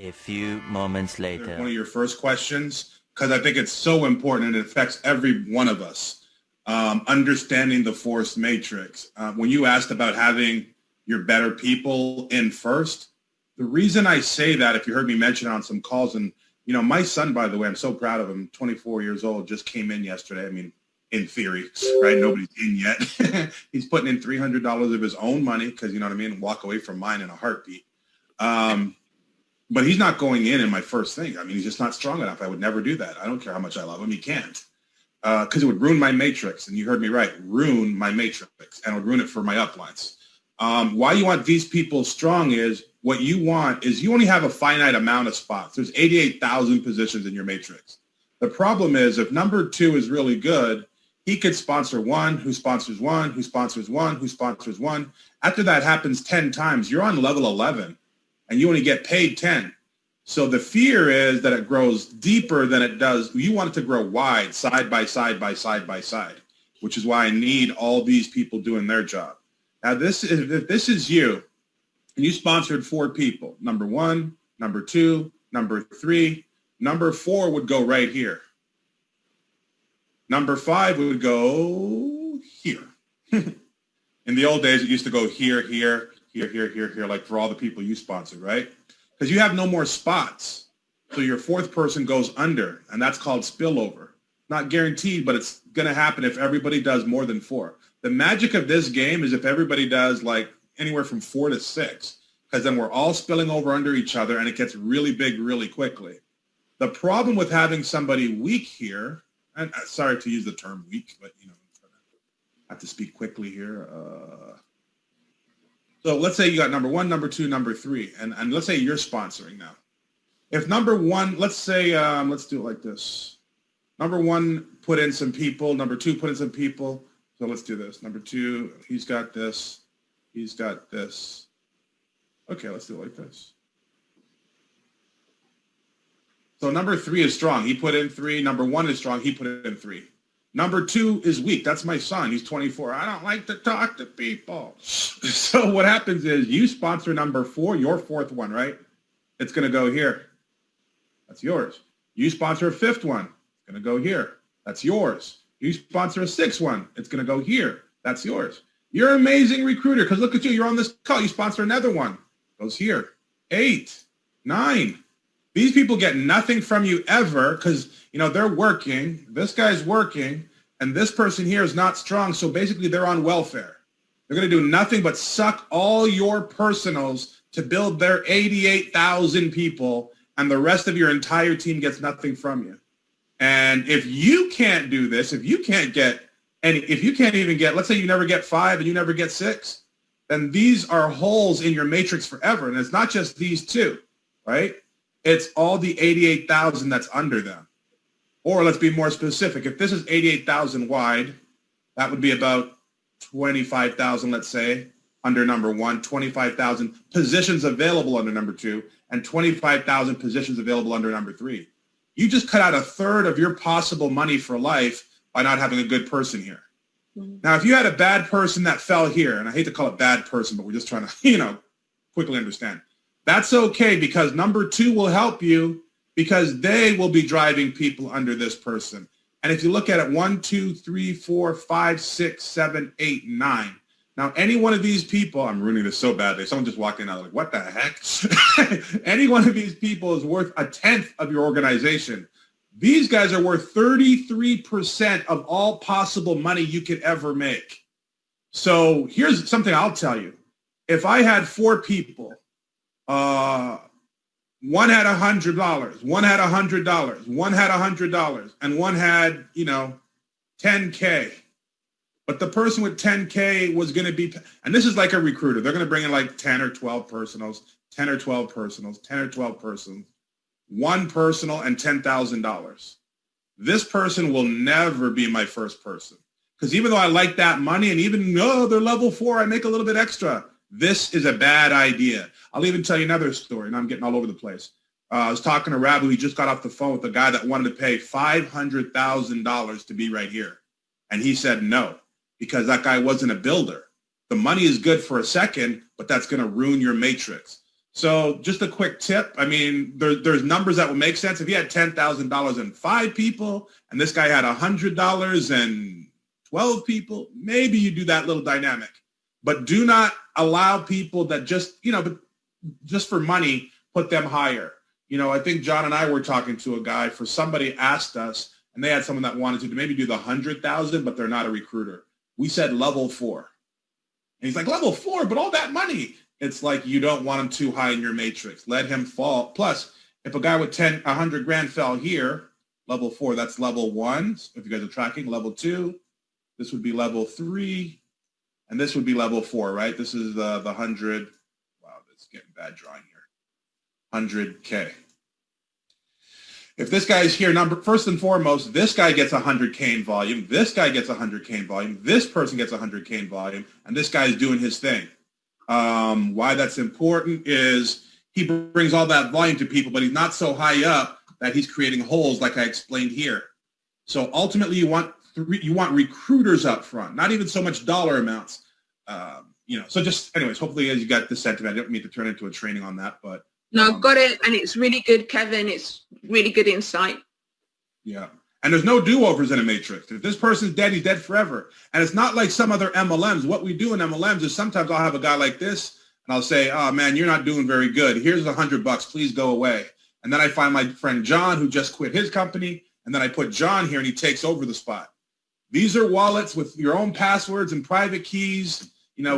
A few moments later. One of your first questions, because I think it's so important and it affects every one of us. Understanding the force matrix. When you asked about having your better people in first, the reason I say that, if you heard me mention on some calls, and my son, by the way, I'm so proud of him, 24 years old, just came in yesterday. I mean, in theory, right? Nobody's in yet. He's putting in $300 of his own money because, you know what I mean, walk away from mine in a heartbeat. But he's not going in my first thing. I mean, he's just not strong enough. I would never do that. I don't care how much I love him. He can't. Because it would ruin my matrix. And you heard me right, ruin my matrix. And it would ruin it for my uplines. Why you want these people strong is, what you want is, you only have a finite amount of spots. There's 88,000 positions in your matrix. The problem is, if number 2 is really good, he could sponsor one, who sponsors one, who sponsors one, who sponsors one. After that happens 10 times, you're on level 11 and you only get paid 10. So the fear is that it grows deeper than it does. You want it to grow wide, side by side by side by side, which is why I need all these people doing their job. Now, if this is you, and you sponsored 4 people, number 1, number 2, number 3, number 4 would go right here. Number 5 would go here. In the old days, it used to go here, here, here, here, here, here, like for all the people you sponsored, right? Because you have no more spots. So your 4th person goes under, and that's called spillover. Not guaranteed, but it's going to happen if everybody does more than 4. The magic of this game is if everybody does like anywhere from 4 to 6, because then we're all spilling over under each other, and it gets really big really quickly. The problem with having somebody weak here, and sorry to use the term weak, but I have to speak quickly here. So let's say you got number 1, number 2, number 3, and let's say you're sponsoring now. If number 1, let's say, let's do it like this. Number 1 put in some people, number 2 put in some people. So let's do this. Number 2, he's got this, he's got this. Okay, let's do it like this. So number 3 is strong. He put in 3. Number 1 is strong. He put in 3. Number 2 is weak. That's my son. He's 24. I don't like to talk to people. So what happens is, you sponsor number 4, your 4th one, right? It's going to go here. That's yours. You sponsor a 5th one. It's going to go here. That's yours. You sponsor a 6th one. It's going to go here. That's yours. You're an amazing recruiter, because look at you. You're on this call. You sponsor another one. Goes here. 8, 9. These people get nothing from you ever, because, they're working. This guy's working, and this person here is not strong. So basically, they're on welfare. They're going to do nothing but suck all your personals to build their 88,000 people, and the rest of your entire team gets nothing from you. And if you can't do this, if you can't even get, let's say you never get 5 and you never get 6, then these are holes in your matrix forever. And it's not just these 2, right? It's all the 88,000 that's under them. Or let's be more specific. If this is 88,000 wide, that would be about 25,000, let's say, under number 1, 25,000 positions available under number 2, and 25,000 positions available under number 3. You just cut out a third of your possible money for life by not having a good person here. Mm-hmm. Now, if you had a bad person that fell here, and I hate to call it bad person, but we're just trying to, quickly understand. That's okay, because number 2 will help you, because they will be driving people under this person. And if you look at it, 1, 2, 3, 4, 5, 6, 7, 8, 9. Now, any one of these people, I'm ruining this so badly. Someone just walked in and I was like, what the heck? Any one of these people is worth 1/10 of your organization. These guys are worth 33% of all possible money you could ever make. So here's something I'll tell you. If I had 4 people, one had $100, one had $100, one had $100, and one had, $10K. But the person with $10K was going to be, and this is like a recruiter. They're going to bring in like 10 or 12 personals, 10 or 12 personals, 10 or 12 persons, 1 personal and $10,000. This person will never be my first person. Because even though I like that money, and even though they're level 4, I make a little bit extra. This is a bad idea. I'll even tell you another story, and I'm getting all over the place. I was talking to Rabu. He just got off the phone with a guy that wanted to pay $500,000 to be right here. And he said no, because that guy wasn't a builder. The money is good for a second, but that's going to ruin your matrix. So just a quick tip. I mean, there's numbers that will make sense. If you had $10,000 and 5 people, and this guy had $100 and 12 people, maybe you do that little dynamic. But do not allow people that just, but just for money, put them higher. I think John and I were talking to a guy for somebody asked us, and they had someone that wanted to maybe do the 100,000, but they're not a recruiter. We said level 4. And he's like, level 4, but all that money. It's like you don't want him too high in your matrix. Let him fall. Plus, if a guy with 100 grand fell here, level 4, that's level 1. If you guys are tracking, level 2, this would be level 3, and this would be level 4, right? This is the 100. Wow, that's getting bad drawing here. 100K. If this guy's here, first and foremost, this guy gets 100K in volume. This guy gets 100K in volume. This person gets 100K in volume, and this guy's doing his thing. Why that's important is he brings all that volume to people, but he's not so high up that he's creating holes like I explained here. So ultimately, you want recruiters up front, not even so much dollar amounts. So just anyways, hopefully as you got the sentiment, I don't mean to turn into a training on that, but no, got it, and it's really good, Kevin. It's really good insight. Yeah. And there's no do-overs in a matrix. If this person's dead, he's dead forever. And it's not like some other MLMs. What we do in MLMs is sometimes I'll have a guy like this, and I'll say, oh, man, you're not doing very good. Here's $100. Please go away. And then I find my friend John, who just quit his company, and then I put John here, and he takes over the spot. These are wallets with your own passwords and private keys,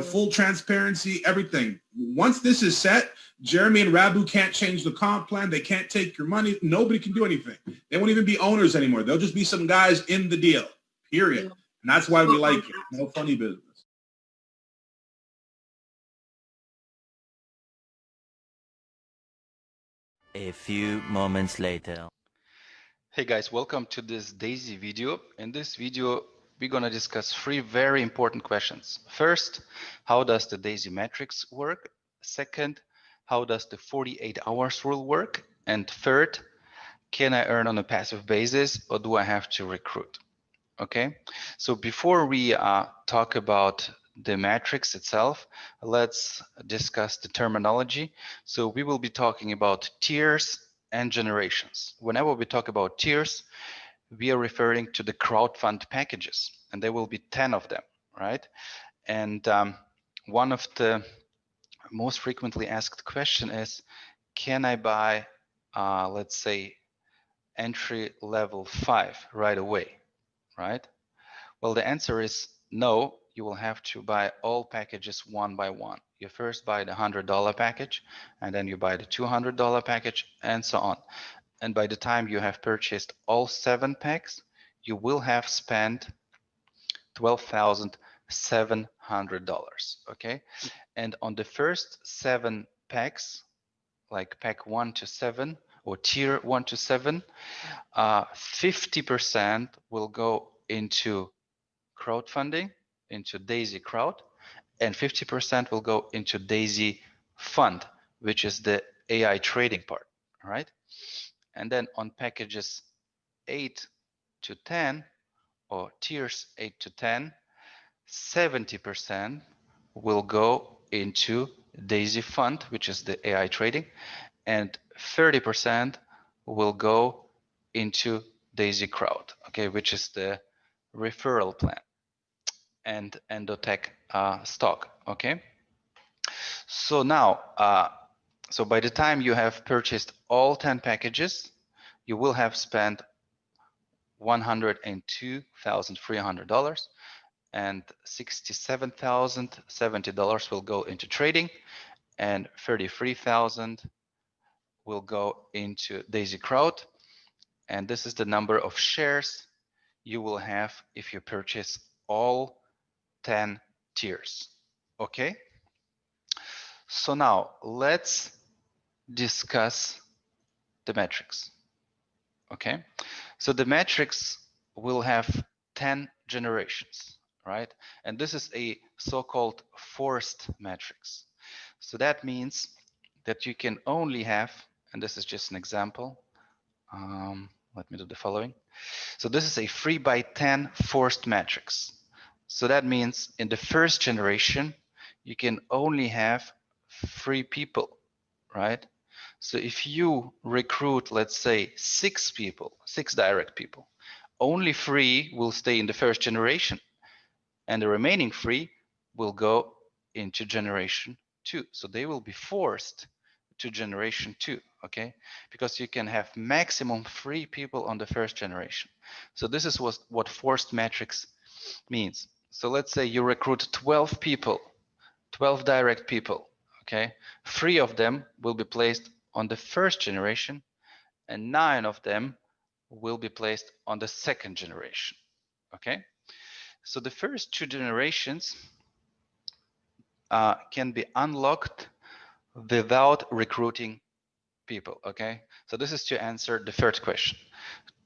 full transparency, everything. Once this is set, Jeremy and Rabu can't change the comp plan. They can't take your money. Nobody can do anything. They won't even be owners anymore. They'll just be some guys in the deal, period. And that's why we like it. No funny business. A few moments later. Hey guys, welcome to this Daisy video. In this video, we're going to discuss 3 very important questions. First, how does the Daisy matrix work? Second, how does the 48 hours rule work? And third, can I earn on a passive basis or do I have to recruit? Okay, so before we talk about the matrix itself, let's discuss the terminology. So we will be talking about tiers and generations. Whenever we talk about tiers, we are referring to the crowdfund packages, and there will be 10 of them, right? And one of the most frequently asked question is, can I buy, let's say, entry level 5 right away, right? Well, the answer is no. You will have to buy all packages one by one. You first buy the $100 package, and then you buy the $200 package, and so on. And by the time you have purchased all 7 packs, you will have spent $12,700. Okay, and on the first 7 packs, like pack 1 to 7 or tier 1 to 7, 50% will go into crowdfunding, into Daisy Crowd, and 50% will go into Daisy Fund, which is the AI trading part. All right, and then on packages 8 to 10 or tiers 8 to 10, 70% will go into Daisy Fund, which is the AI trading, and 30% will go into Daisy Crowd, okay, which is the referral plan and Endotech stock, okay. So now, so by the time you have purchased all 10 packages, you will have spent $102,300, and $67,070 will go into trading, and $33,000 will go into Daisy Crowd. And this is the number of shares you will have if you purchase all 10 tiers. Okay. So now let's discuss the matrix. Okay. So the matrix will have 10 generations, right? And this is a so-called forced matrix. So that means that you can only have, and this is just an example. Let me do the following. So this is a 3x10 forced matrix. So that means in the first generation, you can only have 3 people right? So if you recruit, let's say 6 people, 6 direct people, only 3 will stay in the first generation and the remaining 3 will go into generation 2. So they will be forced to generation 2, okay? Because you can have maximum 3 people on the first generation. So this is what forced matrix means. So let's say you recruit 12 people, 12 direct people, okay? 3 of them will be placed on the first generation and 9 of them will be placed on the second generation, okay? So the first 2 generations can be unlocked without recruiting people, okay? So this is to answer the third question.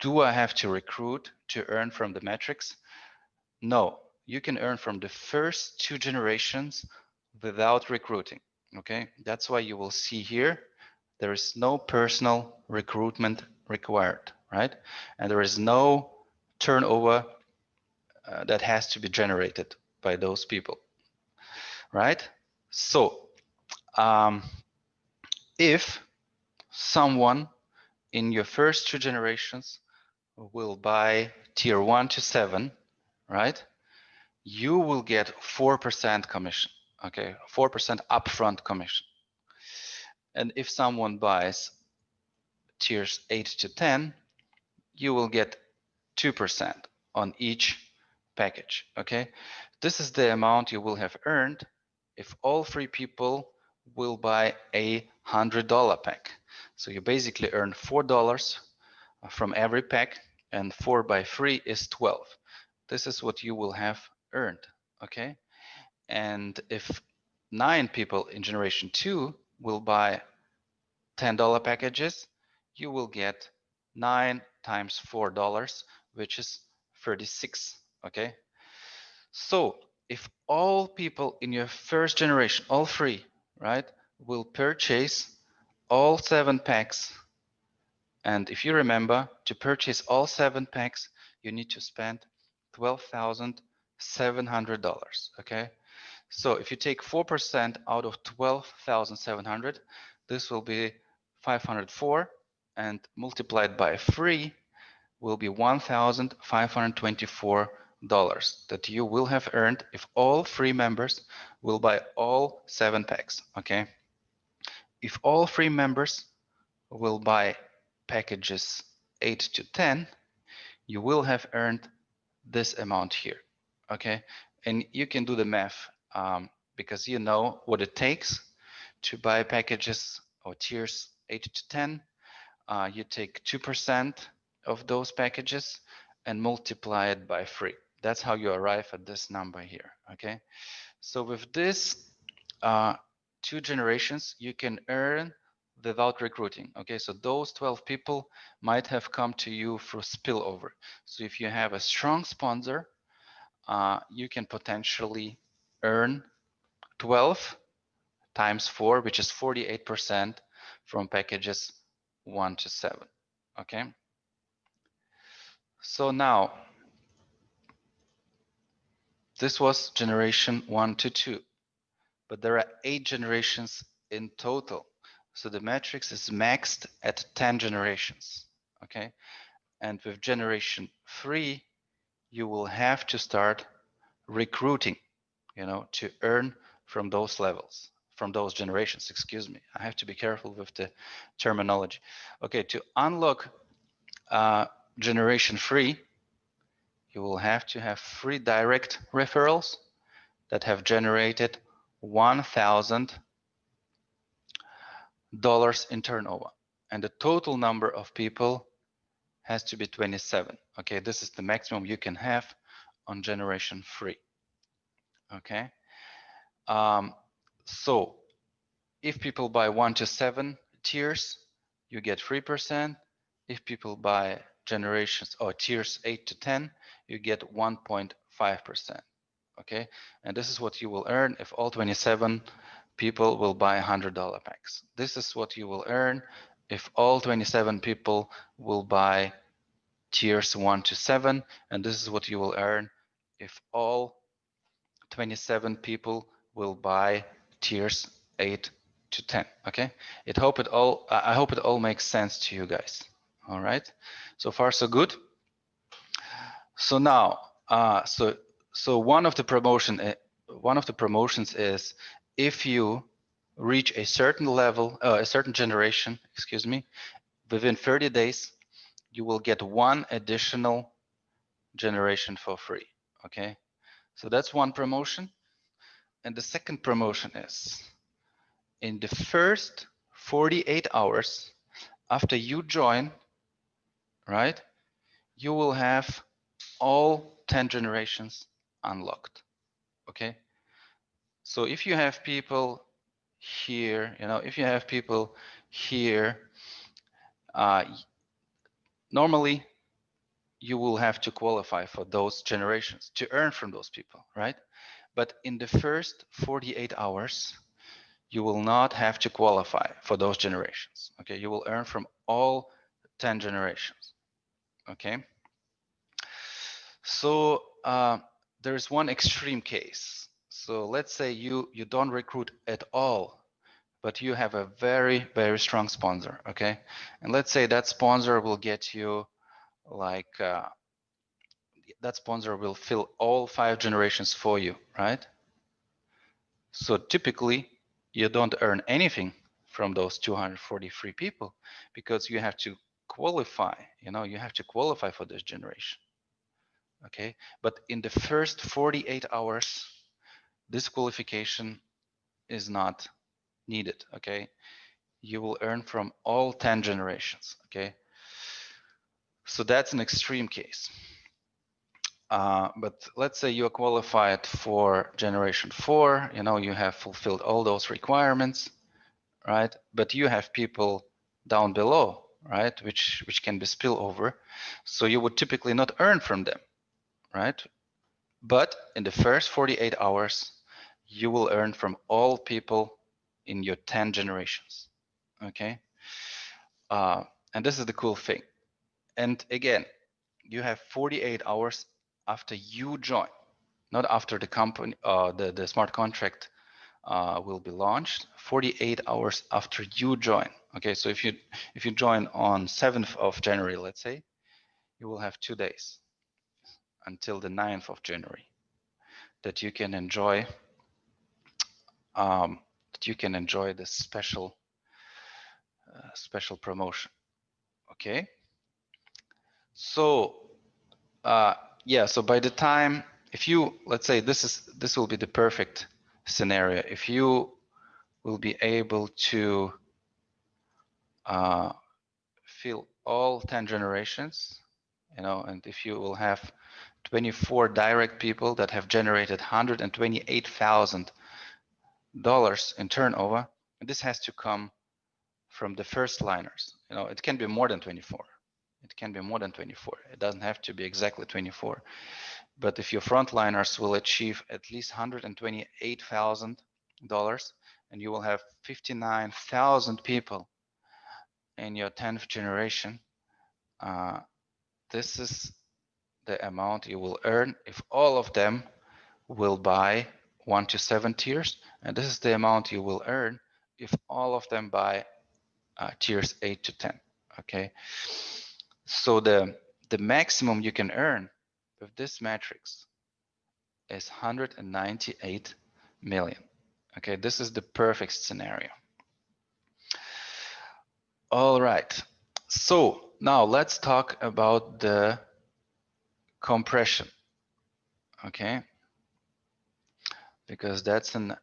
Do I have to recruit to earn from the metrics? No, you can earn from the first 2 generations without recruiting, okay? That's why you will see here, there is no personal recruitment required, right? And there is no turnover that has to be generated by those people, right? So if someone in your first 2 generations will buy tier 1 to 7, right? You will get 4% commission, okay? 4% upfront commission. And if someone buys tiers 8 to 10, you will get 2% on each package, okay? This is the amount you will have earned if all 3 people will buy a $100 pack. So you basically earn $4 from every pack, and 4 by 3 is 12. This is what you will have earned, okay? And if 9 people in generation 2 will buy $10 packages, you will get 9 times $4, which is 36, okay? So if all people in your first generation, all 3, right, will purchase all 7 packs, and if you remember, to purchase all 7 packs, you need to spend $12,700, okay? So if you take 4% out of 12,700, this will be 504, and multiplied by 3 will be $1,524 that you will have earned if all 3 members will buy all 7 packs, okay? If all 3 members will buy packages 8 to 10, you will have earned this amount here, okay? And you can do the math because you know what it takes to buy packages or tiers 8 to 10. You take 2% of those packages and multiply it by 3. That's how you arrive at this number here, okay? So with this 2 generations, you can earn without recruiting, okay? So those 12 people might have come to you through spillover. So if you have a strong sponsor, you can potentially earn 12 times 4, which is 48% from packages 1 to 7, okay? So now, this was generation 1 to 2, but there are 8 generations in total. So the matrix is maxed at 10 generations, okay? And with generation 3, you will have to start recruiting, you know, to earn from those levels, from those generations, excuse me. I have to be careful with the terminology. Okay, to unlock generation 3, you will have to have 3 direct referrals that have generated $1,000 in turnover. And the total number of people has to be 27. Okay, this is the maximum you can have on generation 3. Okay, so if people buy 1 to 7 tiers, you get 3%. If people buy generations or tiers 8 to 10, you get 1.5%. Okay, and this is what you will earn if all 27 people will buy $100 packs. This is what you will earn if all 27 people will buy tiers 1 to 7, and this is what you will earn if all 27 people will buy tiers 8 to 10. Okay, I hope it all makes sense to you guys. All right, so far so good. So now, so one of the promotions is if you reach a certain level, a certain generation, excuse me, within 30 days, you will get one additional generation for free. Okay, so that's one promotion. And the second promotion is in the first 48 hours after you join, right, you will have all 10 generations unlocked. Okay, so if you have people here, if you have people here, normally you will have to qualify for those generations to earn from those people, right? But in the first 48 hours, you will not have to qualify for those generations. Okay, you will earn from all 10 generations. Okay, so there's one extreme case. So let's say you don't recruit at all, but you have a very, very strong sponsor. Okay, and let's say that sponsor will get you like that sponsor will fill all 5 generations for you, right? So typically you don't earn anything from those 243 people because you have to qualify, you have to qualify for this generation. Okay, but in the first 48 hours, this qualification is not needed. Okay, you will earn from all 10 generations. Okay, so that's an extreme case. But let's say you're qualified for generation 4, you have fulfilled all those requirements, right? But you have people down below, right, which can be spillover. So you would typically not earn from them, right? But in the first 48 hours, you will earn from all people in your 10 generations, okay? And this is the cool thing. And again, you have 48 hours after you join, not after the company, the smart contract will be launched. 48 hours after you join. Okay, so if you join on 7th of January, let's say, you will have 2 days until the 9th of January that you can enjoy this special promotion. Okay, so yeah, so by the time, if you, let's say this will be the perfect scenario, if you will be able to fill all 10 generations, and if you will have 24 direct people that have generated $128,000 in turnover, and this has to come from the first liners. It can be more than 24. It can be more than 24. It doesn't have to be exactly 24. But if your frontliners will achieve at least $128,000, and you will have 59,000 people in your 10th generation, this is the amount you will earn if all of them will buy 1 to 7 tiers, and this is the amount you will earn if all of them buy tiers 8 to 10. Okay, so the maximum you can earn with this matrix is 198 million. Okay, this is the perfect scenario. All right, so now let's talk about the compression. Okay, because that's an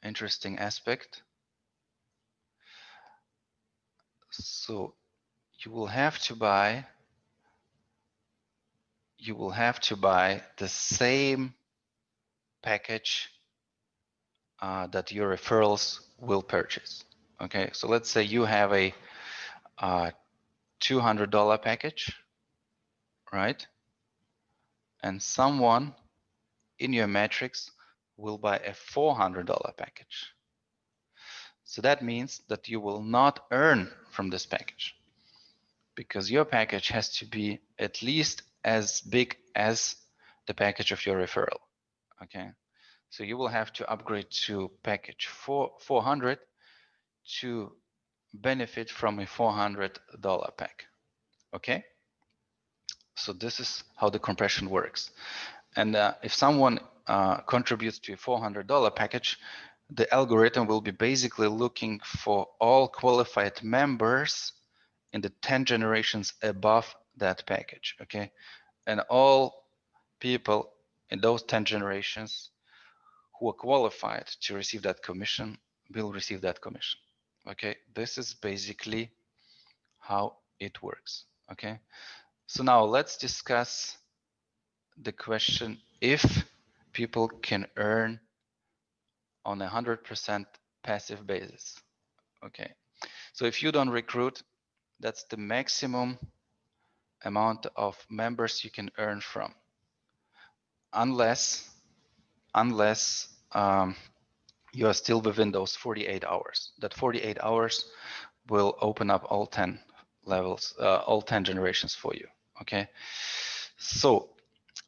interesting aspect. So you will have to buy the same package that your referrals will purchase. Okay, so let's say you have a $200 package, right? And someone in your matrix will buy a $400 package. So that means that you will not earn from this package because your package has to be at least as big as the package of your referral. Okay, So you will have to upgrade to package 400 to benefit from a $400 pack. Okay. So this is how the compression works. And if someone contributes to a $400 package, the algorithm will be basically looking for all qualified members in the 10 generations above that package. Okay. And all people in those 10 generations who are qualified to receive that commission will receive that commission. Okay, this is basically how it works. Okay, so now let's discuss the question if people can earn on a 100% passive basis. Okay, so if you don't recruit, that's the maximum amount of members you can earn from, unless you are still within those 48 hours. That 48 hours will open up all 10 levels, all 10 generations for you. Okay. So,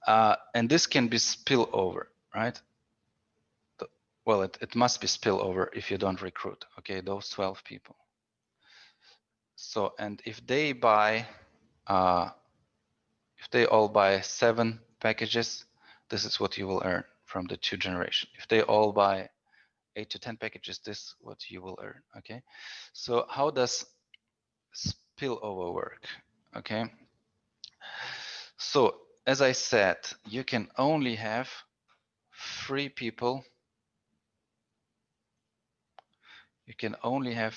and this can be spillover, right? Well, it must be spillover if you don't recruit. Okay, those 12 people. So, and if they buy, if they all buy 7 packages, this is what you will earn from the 2 generation. If they all buy 8 to 10 packages, this is what you will earn. Okay, so how does spillover work? Okay, so as I said, you can only have 3 people. You can only have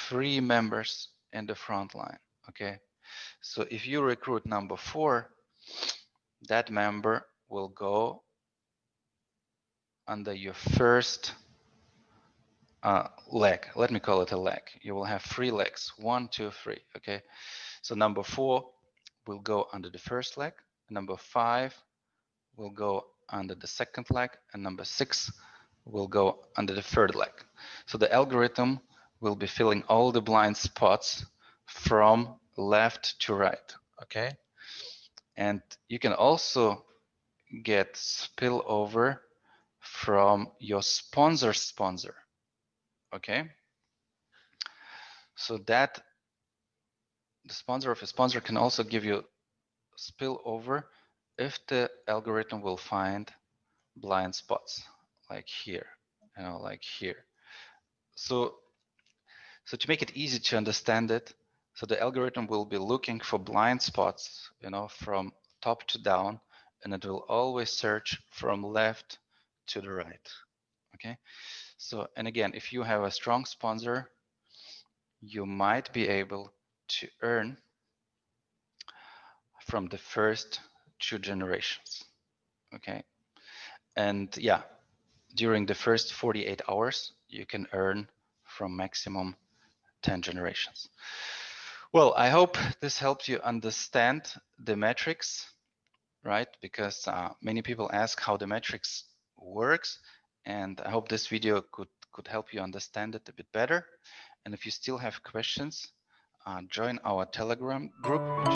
3 members in the front line. Okay, so if you recruit number 4, that member will go under your first leg. Let me call it a leg. You will have 3 legs, 1, 2, 3. Okay, so number 4 will go under the first leg. Number 5 will go under the second leg, and number 6 will go under the third leg. So the algorithm will be filling all the blind spots from left to right. Okay, and you can also get spillover from your sponsor's sponsor. Okay, so that the sponsor of a sponsor can also give you spillover if the algorithm will find blind spots like here, you know, like here. So to make it easy to understand it, so the algorithm will be looking for blind spots, you know, from top to down, and it will always search from left to the right. Okay, so, and again, if you have a strong sponsor, you might be able to earn from the first 2 generations. Okay, and yeah, during the first 48 hours, you can earn from maximum 10 generations. Well, I hope this helps you understand the metrics, right? Because many people ask how the metrics works, and I hope this video could help you understand it a bit better. And if you still have questions, join our Telegram group, which is